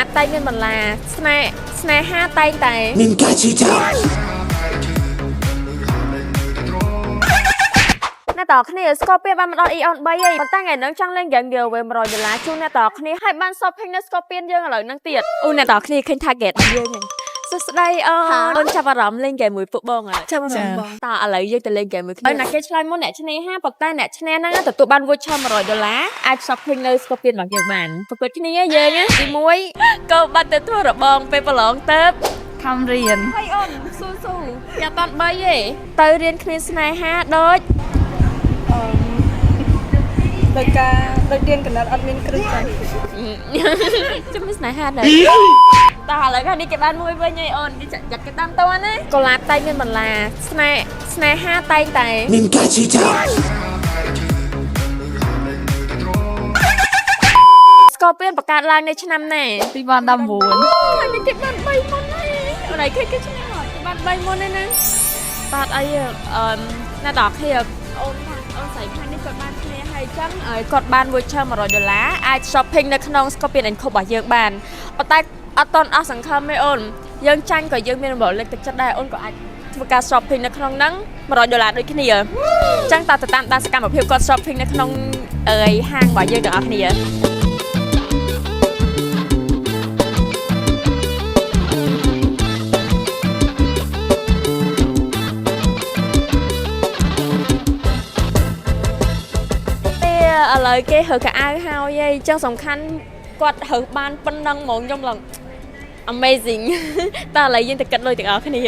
lá tay nên mình là sne ha tay tay Nên cả chị chào អ្នកតគ្នាស្គាល់ពេលបានមកដល់ Eon 3ហើយប៉ុន្តែថ្ងៃហ្នឹងចង់លេង game giveaway $100ជូនអ្នកតគ្នាហើយបាន shopping នៅ Scorpion យើងឥឡូវហ្នឹងទៀតអូអ្នកតគ្នាឃើញ target យើងហ្នឹងសួស្ដីអូនចាប់អារម្មណ៍លេង game មួយពួកបងហើយចាប់អារម្មណ៍បងតឥឡូវយើងទៅលេង game មួយគ្នាណាគេឆ្លើយមុនអ្នកឈ្នះហាប៉ុន្តែអ្នកឈ្នះហ្នឹងទទួលបាន voucher $100អាច shopping នៅ Scorpion របស់យើងបានប្រកួតគ្នាយើងទី1ក៏បាត់ទៅធ្វើរបងពេលប្រឡងទៅខំរៀនហើយអូនស៊ូយ៉ាអត់3ទេទៅរៀនគ្មានស្នេហាដូចដោយការដោយរៀនកណ្ដាលអត់មានគ្រឹះចឹងចាំមានស្នេហាដែរតោះឥឡូវនេះគេបានមួយវិញហើយអូនគេចាត់គេតាមតួណាកូឡាបតែងមានបន្លាស្នេហាតែងតែ Nên cả chị chào Scorpion បង្កើតឡើងនៅឆ្នាំណា2019ហើយនេះគេបាន3មុនហើយអូនឯងគេឈ្នះហើយគេបាន3មុនហើយណាបាទអីណាដល់គ្នាអូនស្រីខាងនេះគាត់បានឈ្នះហើយចឹងគាត់បាន voucher $100អាច shopping នៅក្នុង Scorpion & Co របស់យើងបានប៉ុន្តែអត់តន់អស់សង្ឃឹមទេអូនយើងចាញ់ក៏យើងមានរំលឹកទឹកចិត្តដែរអូនក៏អាចធ្វើការ shopping នៅក្នុងហ្នឹង$100ដូចគ្នាអញ្ចឹងតើទៅតាមដានសកម្មភាពគាត់ shopping នៅក្នុងហាងរបស់យើងទាំងអស់គ្នាឥឡូវគេហៅកៅអៅហើយអញ្ចឹងសំខាន់គាត់ហៅបានប៉ុណ្ណឹងហ្មងខ្ញុំឡើង amazing តើឥឡូវយើងទៅគិតលុយទាំងអស់គ្នា